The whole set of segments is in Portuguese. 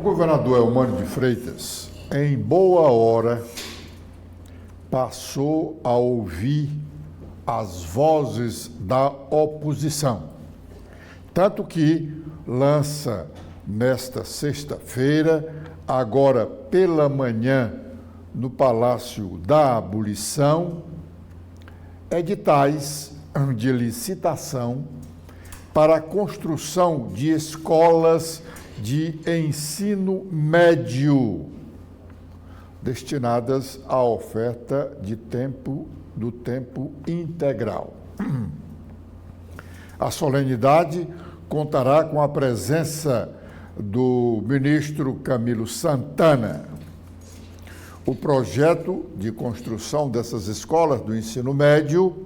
O governador Eumânio de Freitas, em boa hora, passou a ouvir as vozes da oposição. Tanto que lança nesta sexta-feira, agora pela manhã, no Palácio da Abolição, editais de licitação para a construção de escolas de ensino médio, destinadas à oferta do tempo integral. A solenidade contará com a presença do ministro Camilo Santana. O projeto de construção dessas escolas do ensino médio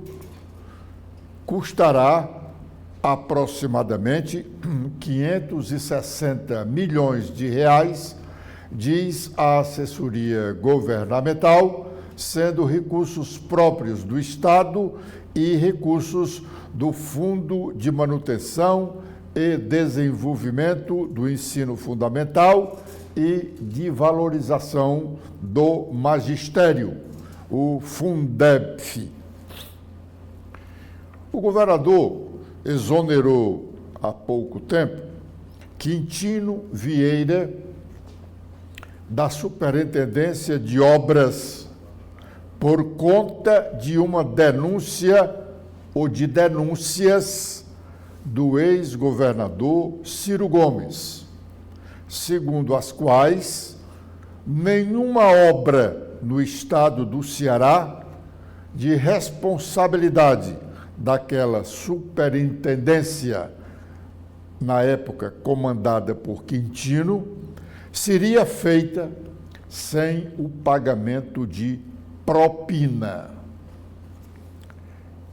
custará aproximadamente 560 milhões de reais, diz a assessoria governamental, sendo recursos próprios do Estado e recursos do Fundo de Manutenção e Desenvolvimento do Ensino Fundamental e de Valorização do Magistério, o Fundeb. O governador exonerou há pouco tempo Quintino Vieira da Superintendência de Obras por conta de uma denúncia ou de denúncias do ex-governador Ciro Gomes, segundo as quais nenhuma obra no estado do Ceará de responsabilidade daquela superintendência, na época comandada por Quintino, seria feita sem o pagamento de propina.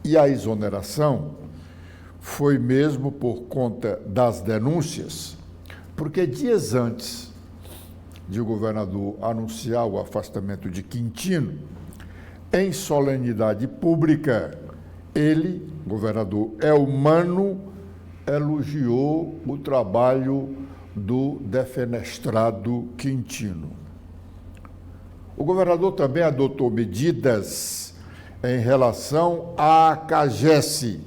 E a exoneração foi mesmo por conta das denúncias, porque dias antes de o governador anunciar o afastamento de Quintino, em solenidade pública, ele, governador Eumânio, elogiou o trabalho do defenestrado Quintino. O governador também adotou medidas em relação à CAGES,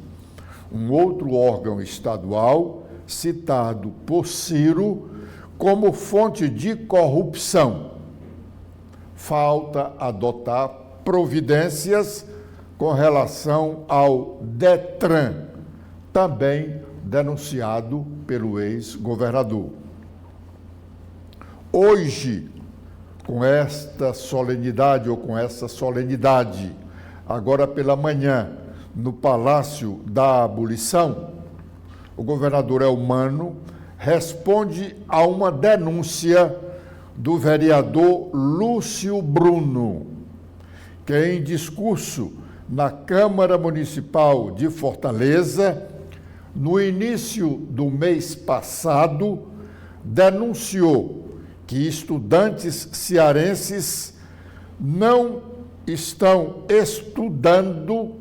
um outro órgão estadual citado por Ciro como fonte de corrupção. Falta adotar providências com relação ao Detran, também denunciado pelo ex-governador. Hoje, com esta solenidade, agora pela manhã, no Palácio da Abolição, o governador Eumânio responde a uma denúncia do vereador Lúcio Bruno, que em discurso na Câmara Municipal de Fortaleza, no início do mês passado, denunciou que estudantes cearenses não estão estudando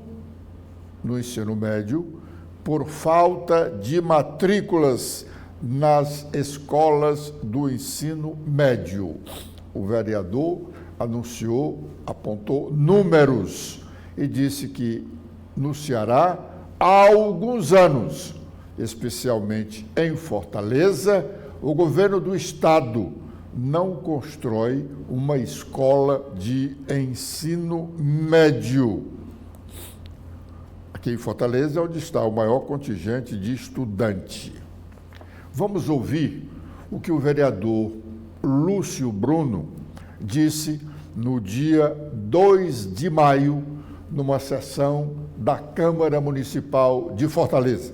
no ensino médio por falta de matrículas nas escolas do ensino médio. O vereador apontou números e disse que no Ceará, há alguns anos, especialmente em Fortaleza, o governo do estado não constrói uma escola de ensino médio. Aqui em Fortaleza é onde está o maior contingente de estudante. Vamos ouvir o que o vereador Lúcio Bruno disse no dia 2 de maio, numa sessão da Câmara Municipal de Fortaleza.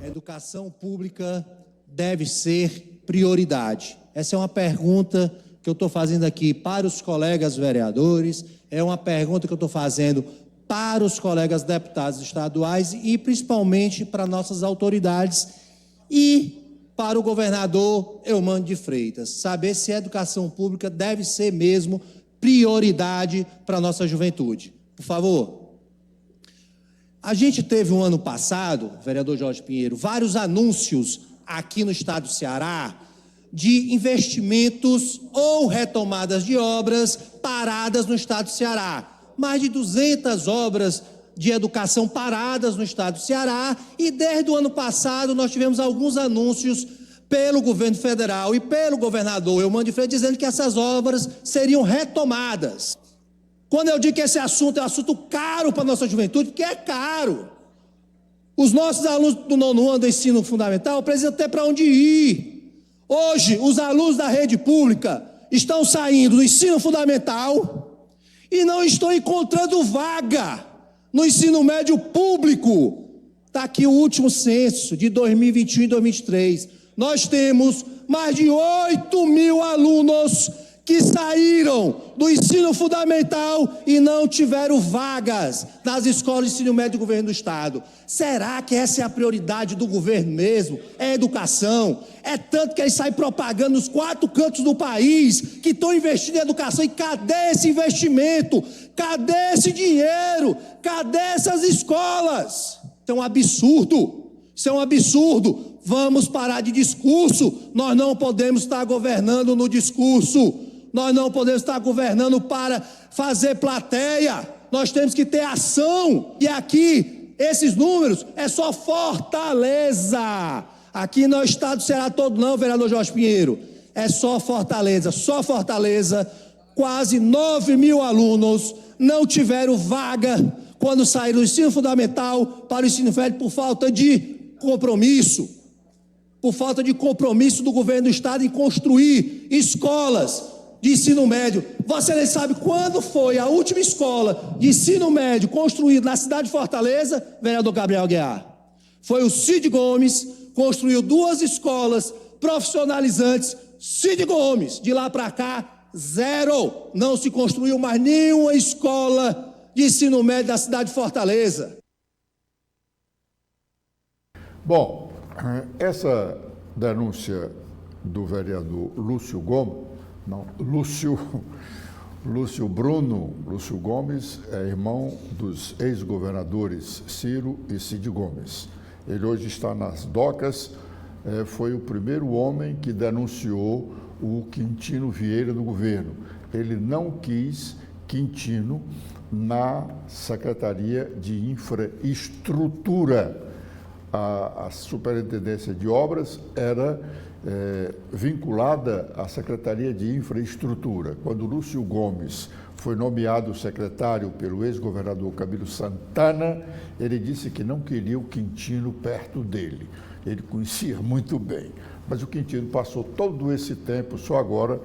A educação pública deve ser prioridade. Essa é uma pergunta que eu estou fazendo aqui para os colegas vereadores, é uma pergunta que eu estou fazendo para os colegas deputados estaduais e principalmente para nossas autoridades e para o governador Eumânio de Freitas, saber se a educação pública deve ser mesmo prioridade para a nossa juventude. Por favor. A gente teve um ano passado, vereador Jorge Pinheiro, vários anúncios aqui no estado do Ceará de investimentos ou retomadas de obras paradas no estado do Ceará. Mais de 200 obras de educação paradas no estado do Ceará, e desde o ano passado nós tivemos alguns anúncios pelo governo federal e pelo governador Eumano de Freitas dizendo que essas obras seriam retomadas. Quando eu digo que esse assunto é um assunto caro para a nossa juventude, porque é caro. Os nossos alunos do 9º ano do ensino fundamental precisam ter para onde ir. Hoje, os alunos da rede pública estão saindo do ensino fundamental e não estão encontrando vaga no ensino médio público. Está aqui o último censo de 2021 e 2023. Nós temos mais de 8 mil alunos que saíram do ensino fundamental e não tiveram vagas nas escolas de ensino médio do governo do estado. Será que essa é a prioridade do governo mesmo? É a educação? É tanto que eles saem propagando nos 4 cantos do país que estão investindo em educação. E cadê esse investimento? Cadê esse dinheiro? Cadê essas escolas? Isso é um absurdo. Isso é um absurdo. Vamos parar de discurso. Nós não podemos estar governando no discurso. Nós não podemos estar governando para fazer plateia. Nós temos que ter ação. E aqui, esses números é só Fortaleza. Aqui não é o estado do Ceará todo não, vereador Jorge Pinheiro. É só Fortaleza. Só Fortaleza, quase 9 mil alunos não tiveram vaga quando saíram do ensino fundamental para o ensino médio por falta de compromisso. Por falta de compromisso do governo do estado em construir escolas de ensino médio. Você nem sabe quando foi a última escola de ensino médio construída na cidade de Fortaleza, vereador Gabriel Aguiar. Foi o Cid Gomes, construiu 2 escolas profissionalizantes. Cid Gomes, de lá para cá, 0. Não se construiu mais nenhuma escola de ensino médio da cidade de Fortaleza. Bom, essa denúncia do vereador Lúcio Gomes, Lúcio Gomes é irmão dos ex-governadores Ciro e Cid Gomes. Ele hoje está nas docas, foi o primeiro homem que denunciou o Quintino Vieira no governo. Ele não quis Quintino na Secretaria de Infraestrutura. A Superintendência de Obras era vinculada à Secretaria de Infraestrutura. Quando Lúcio Gomes foi nomeado secretário pelo ex-governador Camilo Santana, ele disse que não queria o Quintino perto dele. Ele conhecia muito bem, mas o Quintino passou todo esse tempo, só agora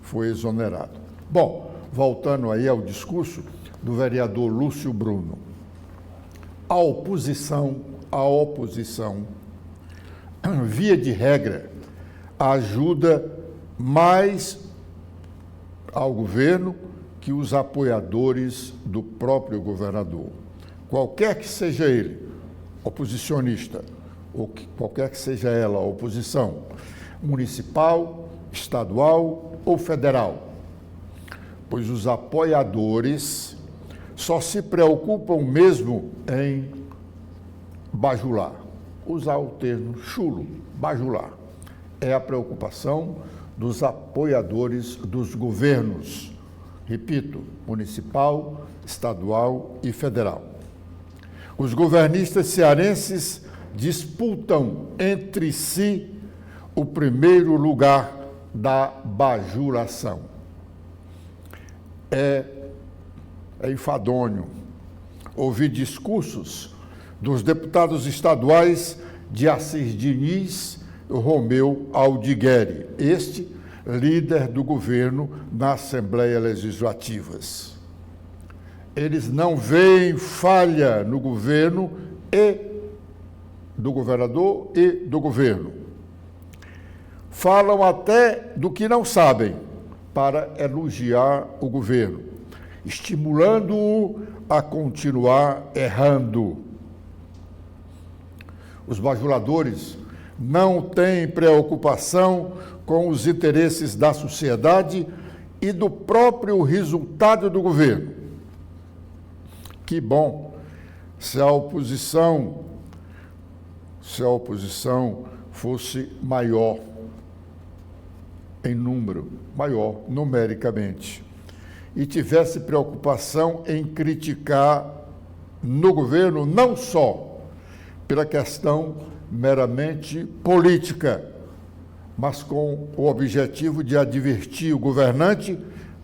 foi exonerado. Bom, voltando aí ao discurso do vereador Lúcio Bruno. A oposição, via de regra, ajuda mais ao governo que os apoiadores do próprio governador. Qualquer que seja ele, oposicionista, ou qualquer que seja ela, a oposição, municipal, estadual ou federal, pois os apoiadores só se preocupam mesmo em bajular, usar o termo chulo, bajular. É a preocupação dos apoiadores dos governos, repito, municipal, estadual e federal. Os governistas cearenses disputam entre si o primeiro lugar da bajulação. É enfadonho ouvir discursos dos deputados estaduais de Assis Diniz e Romeu Aldigueri, este líder do governo na Assembleia Legislativas. Eles não veem falha no governo e do governador e do governo. Falam até do que não sabem para elogiar o governo, estimulando-o a continuar errando. Os bajuladores não têm preocupação com os interesses da sociedade e do próprio resultado do governo. Que bom se a oposição fosse maior. em número, maior numericamente, e tivesse preocupação em criticar no governo não só pela questão meramente política, mas com o objetivo de advertir o governante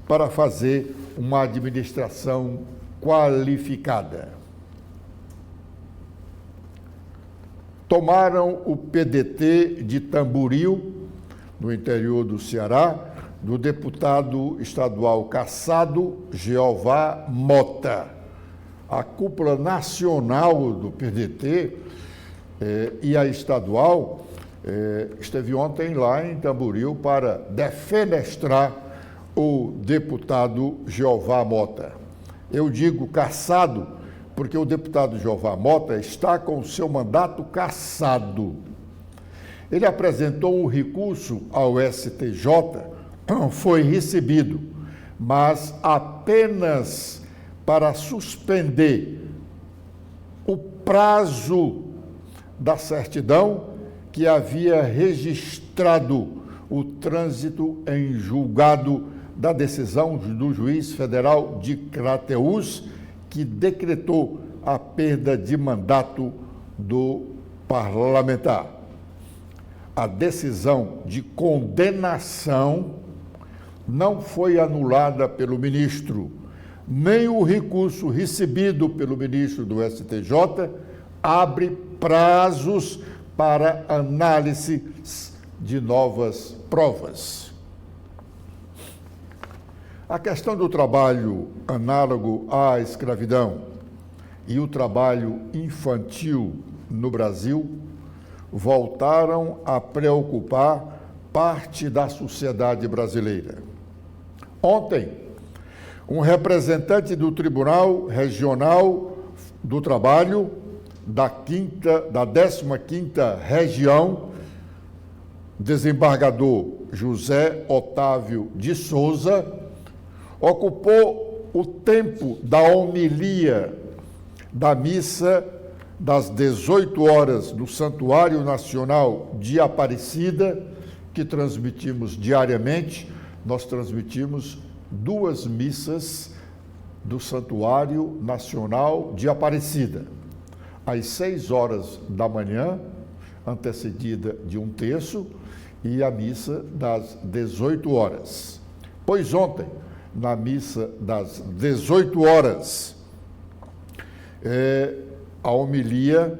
para fazer uma administração qualificada. Tomaram o PDT de Tamboril, no interior do Ceará, do deputado estadual cassado Jeová Mota. A cúpula nacional do PDT e a estadual esteve ontem lá em Tamboril para defenestrar o deputado Jeová Mota. Eu digo cassado porque o deputado Jeová Mota está com o seu mandato cassado. Ele apresentou um recurso ao STJ, foi recebido, mas apenas para suspender o prazo da certidão que havia registrado o trânsito em julgado da decisão do juiz federal de Crateús, que decretou a perda de mandato do parlamentar. A decisão de condenação não foi anulada pelo ministro, nem o recurso recebido pelo ministro do STJ abre prazos para análise de novas provas. A questão do trabalho análogo à escravidão e o trabalho infantil no Brasil voltaram a preocupar parte da sociedade brasileira. Ontem, um representante do Tribunal Regional do Trabalho da 15ª Região, desembargador José Otávio de Souza, ocupou o tempo da homilia da missa das 18 horas do Santuário Nacional de Aparecida, que transmitimos diariamente. Nós transmitimos 2 missas do Santuário Nacional de Aparecida. Às 6 horas da manhã, antecedida de um terço, e a missa das 18 horas. Pois ontem, na missa das 18 horas, a homilia,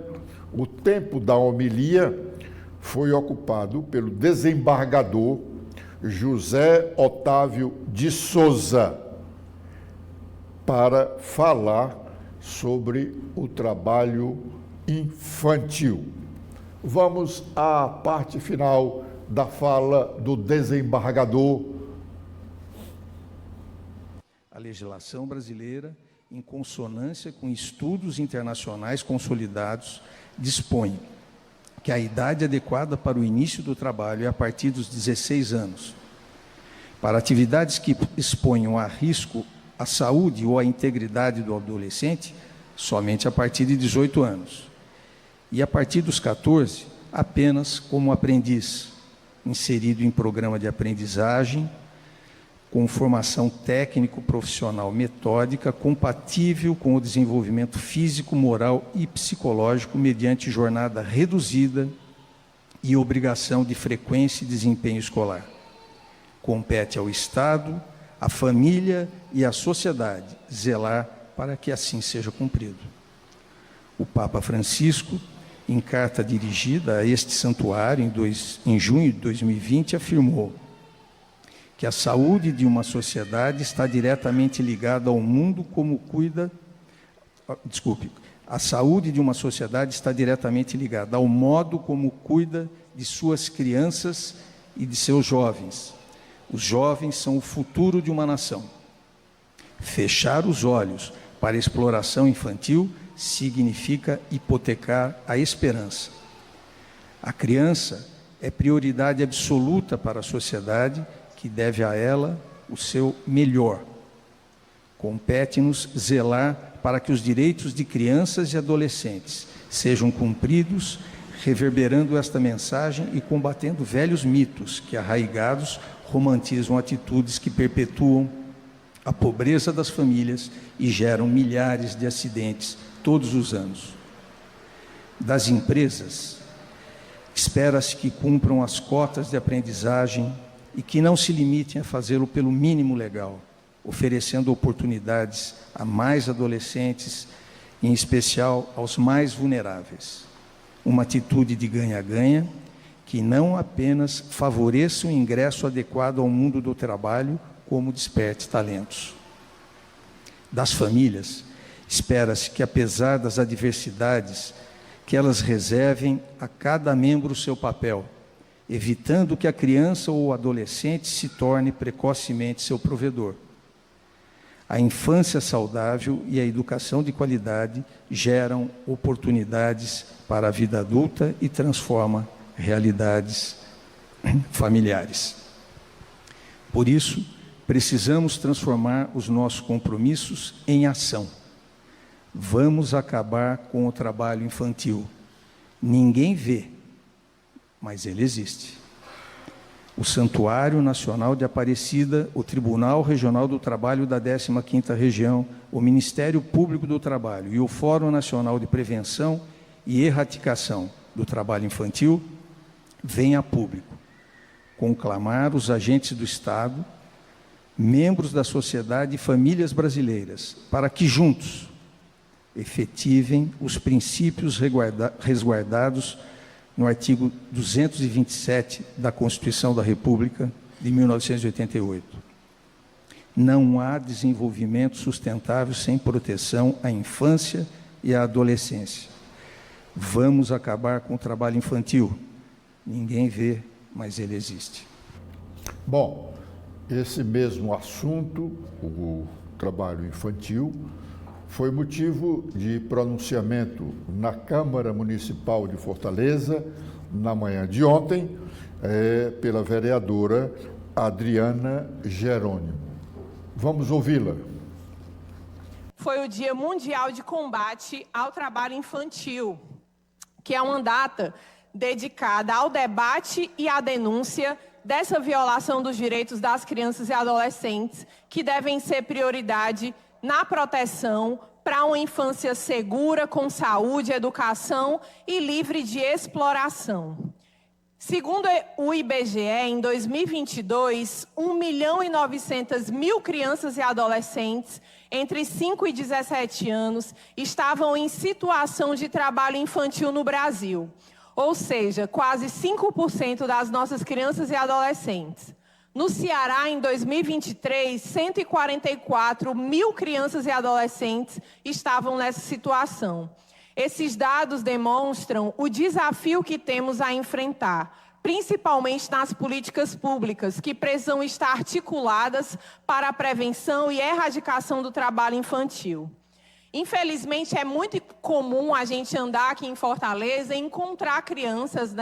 o tempo da homilia foi ocupado pelo desembargador José Otávio de Souza para falar sobre o trabalho infantil. Vamos à parte final da fala do desembargador. A legislação brasileira, em consonância com estudos internacionais consolidados, dispõe que a idade adequada para o início do trabalho é a partir dos 16 anos. Para atividades que exponham a risco a saúde ou a integridade do adolescente, somente a partir de 18 anos. E a partir dos 14, apenas como aprendiz, inserido em programa de aprendizagem, com formação técnico-profissional metódica, compatível com o desenvolvimento físico, moral e psicológico, mediante jornada reduzida e obrigação de frequência e desempenho escolar. Compete ao Estado, à família e à sociedade zelar para que assim seja cumprido. O Papa Francisco, em carta dirigida a este santuário em junho de 2020, afirmou que a saúde de uma sociedade está diretamente ligada ao mundo como cuida... A saúde de uma sociedade está diretamente ligada ao modo como cuida de suas crianças e de seus jovens. Os jovens são o futuro de uma nação. Fechar os olhos para a exploração infantil significa hipotecar a esperança. A criança é prioridade absoluta para a sociedade, que deve a ela o seu melhor. Compete-nos zelar para que os direitos de crianças e adolescentes sejam cumpridos, reverberando esta mensagem e combatendo velhos mitos que, arraigados, romantizam atitudes que perpetuam a pobreza das famílias e geram milhares de acidentes todos os anos. Das empresas, espera-se que cumpram as cotas de aprendizagem e que não se limitem a fazê-lo pelo mínimo legal, oferecendo oportunidades a mais adolescentes, em especial aos mais vulneráveis. Uma atitude de ganha-ganha que não apenas favoreça o ingresso adequado ao mundo do trabalho, como desperte talentos. Das famílias, espera-se que, apesar das adversidades, que elas reservem a cada membro o seu papel, evitando que a criança ou o adolescente se torne precocemente seu provedor. A infância saudável e a educação de qualidade geram oportunidades para a vida adulta e transformam realidades familiares. Por isso, precisamos transformar os nossos compromissos em ação. Vamos acabar com o trabalho infantil. Ninguém vê, mas ele existe. O Santuário Nacional de Aparecida, o Tribunal Regional do Trabalho da 15ª Região, o Ministério Público do Trabalho e o Fórum Nacional de Prevenção e Erradicação do Trabalho Infantil vêm a público conclamar os agentes do Estado, membros da sociedade e famílias brasileiras, para que juntos efetivem os princípios resguardados no artigo 227 da Constituição da República de 1988. Não há desenvolvimento sustentável sem proteção à infância e à adolescência. Vamos acabar com o trabalho infantil. Ninguém vê, mas ele existe. Bom, esse mesmo assunto, o trabalho infantil, foi motivo de pronunciamento na Câmara Municipal de Fortaleza, na manhã de ontem, pela vereadora Adriana Jerônimo. Vamos ouvi-la. Foi o Dia Mundial de Combate ao Trabalho Infantil, que é uma data dedicada ao debate e à denúncia dessa violação dos direitos das crianças e adolescentes, que devem ser prioridade na proteção para uma infância segura, com saúde, educação e livre de exploração. Segundo o IBGE, em 2022, 1.900.000 crianças e adolescentes entre 5 e 17 anos estavam em situação de trabalho infantil no Brasil, ou seja, quase 5% das nossas crianças e adolescentes. No Ceará, em 2023, 144.000 crianças e adolescentes estavam nessa situação. Esses dados demonstram o desafio que temos a enfrentar, principalmente nas políticas públicas, que precisam estar articuladas para a prevenção e erradicação do trabalho infantil. Infelizmente, é muito comum a gente andar aqui em Fortaleza e encontrar crianças,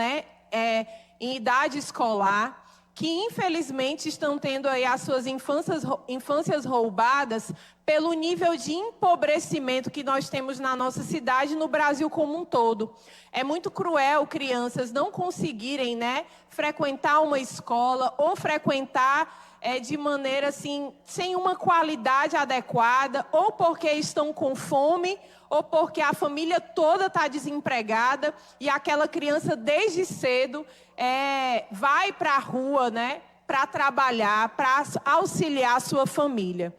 em idade escolar, que infelizmente estão tendo aí as suas infâncias roubadas pelo nível de empobrecimento que nós temos na nossa cidade e no Brasil como um todo. É muito cruel crianças não conseguirem, frequentar uma escola ou frequentar de maneira assim, sem uma qualidade adequada, ou porque estão com fome, ou porque a família toda está desempregada e aquela criança desde cedo vai para a rua, para trabalhar, para auxiliar a sua família.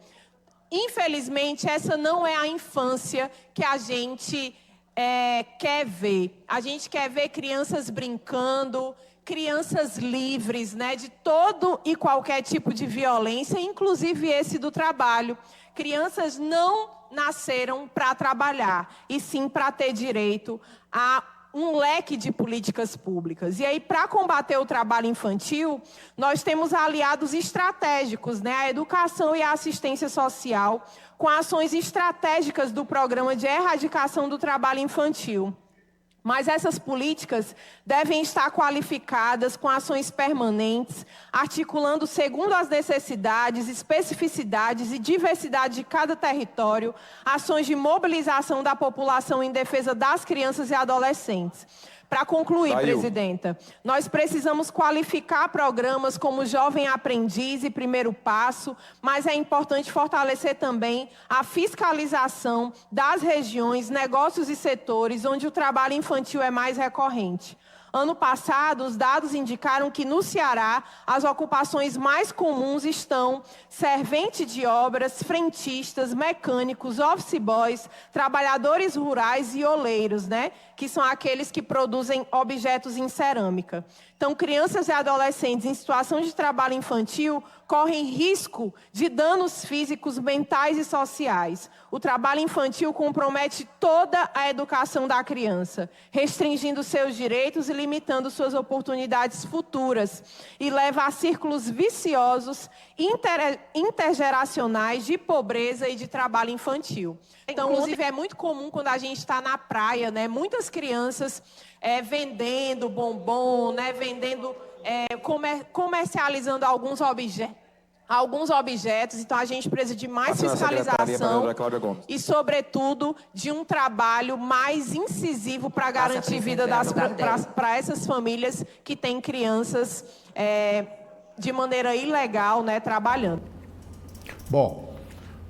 Infelizmente, essa não é a infância que a gente quer ver. A gente quer ver crianças brincando, crianças livres, de todo e qualquer tipo de violência, inclusive esse do trabalho. Crianças não nasceram para trabalhar, e sim para ter direito a um leque de políticas públicas. E aí, para combater o trabalho infantil, nós temos aliados estratégicos, a educação e a assistência social, com ações estratégicas do Programa de Erradicação do Trabalho Infantil. Mas essas políticas devem estar qualificadas com ações permanentes, articulando segundo as necessidades, especificidades e diversidade de cada território, ações de mobilização da população em defesa das crianças e adolescentes. Para concluir, presidenta, nós precisamos qualificar programas como Jovem Aprendiz e Primeiro Passo, mas é importante fortalecer também a fiscalização das regiões, negócios e setores onde o trabalho infantil é mais recorrente. Ano passado, os dados indicaram que no Ceará, as ocupações mais comuns estão servente de obras, frentistas, mecânicos, office boys, trabalhadores rurais e oleiros, que são aqueles que produzem objetos em cerâmica. Então, crianças e adolescentes em situação de trabalho infantil correm risco de danos físicos, mentais e sociais. O trabalho infantil compromete toda a educação da criança, restringindo seus direitos e limitando suas oportunidades futuras, e leva a círculos viciosos intergeracionais de pobreza e de trabalho infantil. Então, inclusive, é muito comum quando a gente está na praia, muitas crianças vendendo bombom, comercializando alguns objetos. Então, a gente precisa de mais fiscalização e, sobretudo, de um trabalho mais incisivo para garantir vida para essas famílias que têm crianças de maneira ilegal, trabalhando. Bom,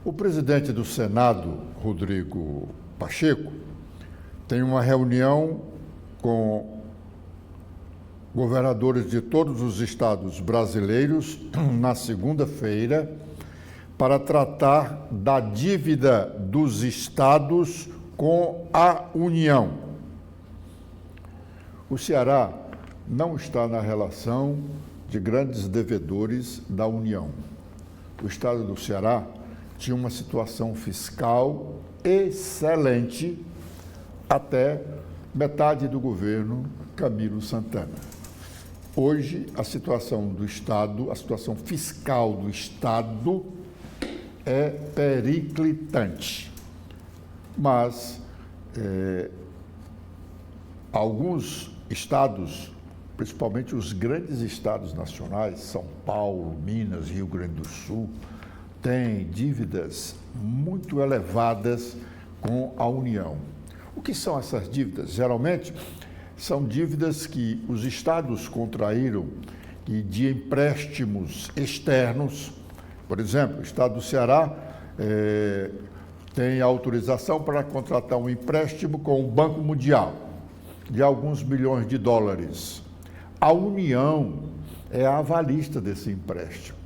o presidente do Senado, Rodrigo Pacheco, tem uma reunião com governadores de todos os estados brasileiros na segunda-feira para tratar da dívida dos estados com a União. O Ceará não está na relação de grandes devedores da União. O estado do Ceará tinha uma situação fiscal excelente até metade do governo Camilo Santana. Hoje, a situação do Estado, a situação fiscal do Estado é periclitante. Mas alguns estados, principalmente os grandes estados nacionais, São Paulo, Minas, Rio Grande do Sul, têm dívidas muito elevadas com a União. O que são essas dívidas? Geralmente, são dívidas que os estados contraíram de empréstimos externos. Por exemplo, o estado do Ceará tem autorização para contratar um empréstimo com o Banco Mundial de alguns milhões de dólares. A União é a avalista desse empréstimo.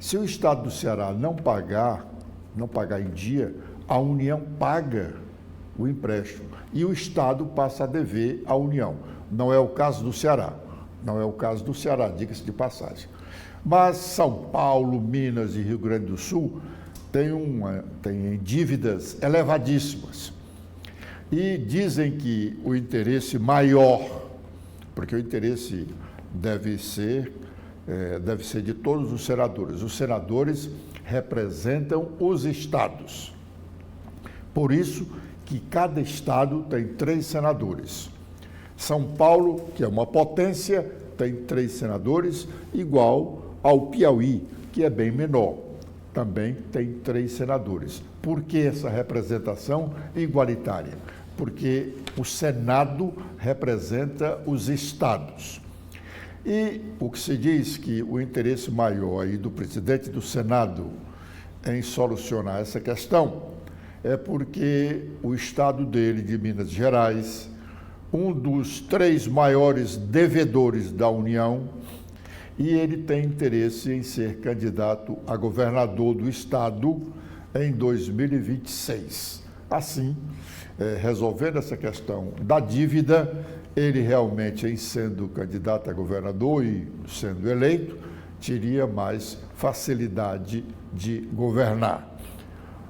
Se o estado do Ceará não pagar em dia, a União paga o empréstimo e o Estado passa a dever à União. Não é o caso do Ceará, diga-se de passagem. Mas São Paulo, Minas e Rio Grande do Sul têm dívidas elevadíssimas. E dizem que o interesse maior, porque o interesse deve ser de todos os senadores. Os senadores representam os estados. Por isso que cada estado tem 3 senadores. São Paulo, que é uma potência, tem 3 senadores, igual ao Piauí, que é bem menor. Também tem 3 senadores. Por que essa representação igualitária? Porque o Senado representa os estados. E o que se diz que o interesse maior aí do presidente do Senado em solucionar essa questão é porque o estado dele, de Minas Gerais, um dos 3 maiores devedores da União, e ele tem interesse em ser candidato a governador do estado em 2026. Assim, resolvendo essa questão da dívida, ele realmente, em sendo candidato a governador e sendo eleito, teria mais facilidade de governar.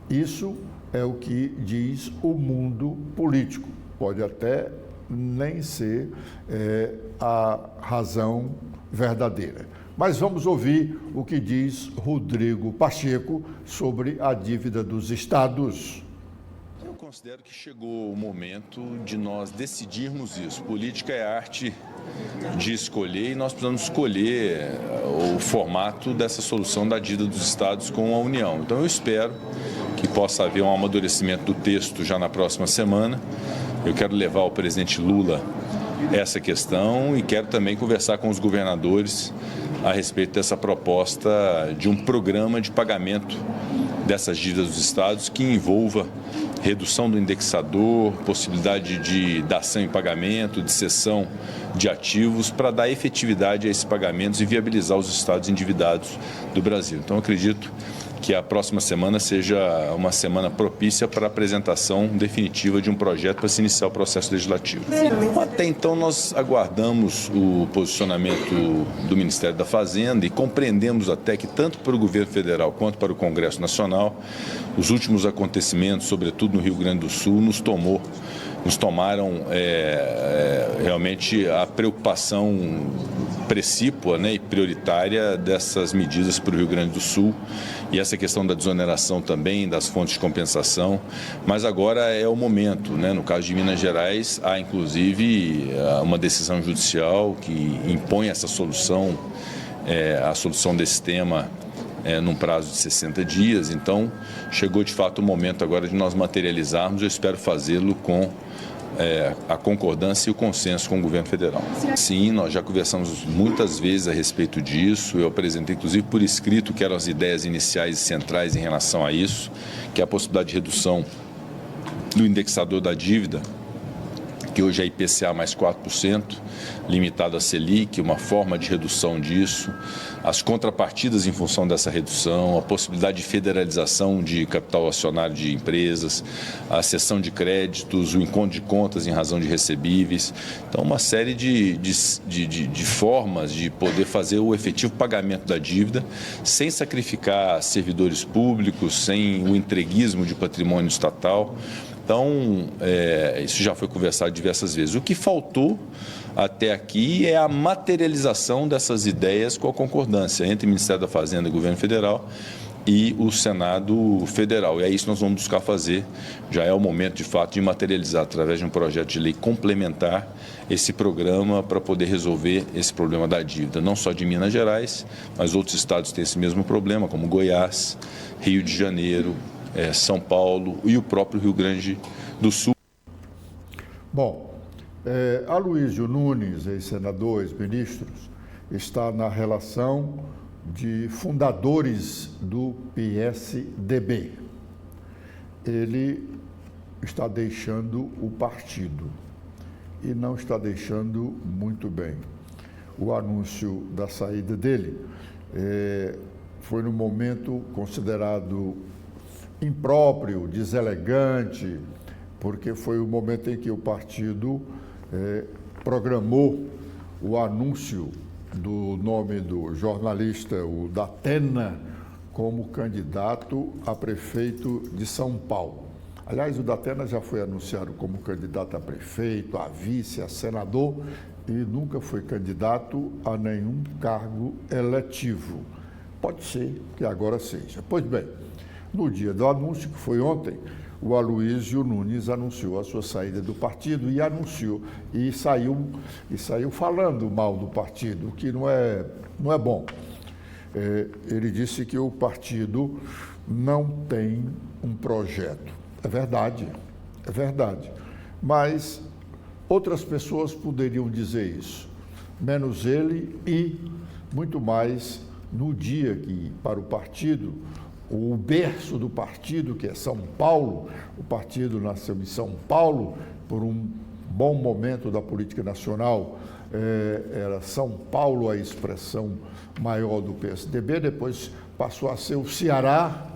Isso é o que diz o mundo político. Pode até nem ser a razão verdadeira. Mas vamos ouvir o que diz Rodrigo Pacheco sobre a dívida dos estados. Eu considero que chegou o momento de nós decidirmos isso. Política é arte de escolher e nós precisamos escolher o formato dessa solução da dívida dos estados com a União. Então eu espero que possa haver um amadurecimento do texto já na próxima semana. Eu quero levar o presidente Lula essa questão e quero também conversar com os governadores a respeito dessa proposta de um programa de pagamento dessas dívidas dos estados que envolva redução do indexador, possibilidade de dação em pagamento, de cessão de ativos para dar efetividade a esses pagamentos e viabilizar os estados endividados do Brasil. Então, acredito que a próxima semana seja uma semana propícia para a apresentação definitiva de um projeto para se iniciar o processo legislativo. Até então, nós aguardamos o posicionamento do Ministério da Fazenda e compreendemos até que, tanto para o governo federal quanto para o Congresso Nacional, os últimos acontecimentos, sobretudo no Rio Grande do Sul, nos tomaram realmente a preocupação precípua, né, e prioritária dessas medidas para o Rio Grande do Sul e essa questão da desoneração também, das fontes de compensação, mas agora é o momento, né? No caso de Minas Gerais, há inclusive uma decisão judicial que impõe essa solução, a solução desse tema num prazo de 60 dias, então chegou de fato o momento agora de nós materializarmos, eu espero fazê-lo com a concordância e o consenso com o governo federal. Sim, nós já conversamos muitas vezes a respeito disso, eu apresentei inclusive por escrito que eram as ideias iniciais e centrais em relação a isso, que é a possibilidade de redução do indexador da dívida, que hoje é IPCA mais 4%, limitado a Selic, uma forma de redução disso, as contrapartidas em função dessa redução, a possibilidade de federalização de capital acionário de empresas, a cessão de créditos, o encontro de contas em razão de recebíveis. Então, uma série de formas de poder fazer o efetivo pagamento da dívida sem sacrificar servidores públicos, sem o entreguismo de patrimônio estatal. Então, isso já foi conversado diversas vezes. O que faltou até aqui é a materialização dessas ideias com a concordância entre o Ministério da Fazenda e o Governo Federal e o Senado Federal. E é isso que nós vamos buscar fazer. Já é o momento, de fato, de materializar, através de um projeto de lei complementar, esse programa para poder resolver esse problema da dívida. Não só de Minas Gerais, mas outros estados têm esse mesmo problema, como Goiás, Rio de Janeiro, São Paulo e o próprio Rio Grande do Sul. Bom, Aloysio Nunes, ex-senador, ex-ministros, está na relação de fundadores do PSDB. Ele está deixando o partido e não está deixando muito bem. O anúncio da saída dele foi num momento considerado impróprio, deselegante, porque foi o momento em que o partido programou o anúncio do nome do jornalista, o Datena, como candidato a prefeito de São Paulo. Aliás, o Datena já foi anunciado como candidato a prefeito, a vice, a senador e nunca foi candidato a nenhum cargo eletivo. Pode ser que agora seja. Pois bem, no dia do anúncio, que foi ontem, o Aloysio Nunes anunciou a sua saída do partido e saiu falando mal do partido, o que não é bom. Ele disse que o partido não tem um projeto. É verdade, mas outras pessoas poderiam dizer isso, menos ele e muito mais no dia que, para o partido, o berço do partido, que é São Paulo, o partido nasceu em São Paulo, por um bom momento da política nacional, era São Paulo a expressão maior do PSDB, depois passou a ser o Ceará,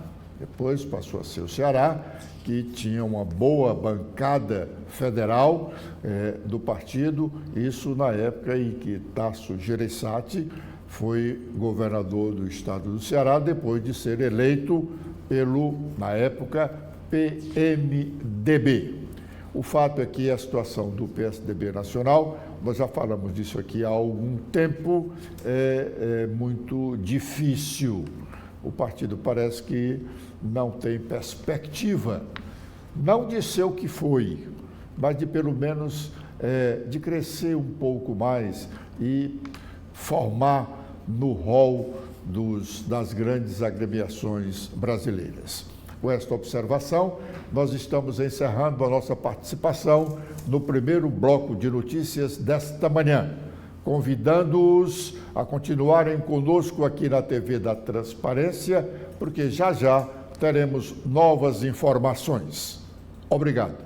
que tinha uma boa bancada federal do partido, isso na época em que Tasso Gereissati foi governador do estado do Ceará, depois de ser eleito pelo, na época, PMDB. O fato é que a situação do PSDB nacional, nós já falamos disso aqui há algum tempo, é muito difícil. O partido parece que não tem perspectiva, não de ser o que foi, mas de pelo menos de crescer um pouco mais e formar no rol das grandes agremiações brasileiras. Com esta observação, nós estamos encerrando a nossa participação no primeiro bloco de notícias desta manhã, convidando-os a continuarem conosco aqui na TV da Transparência, porque já já teremos novas informações. Obrigado.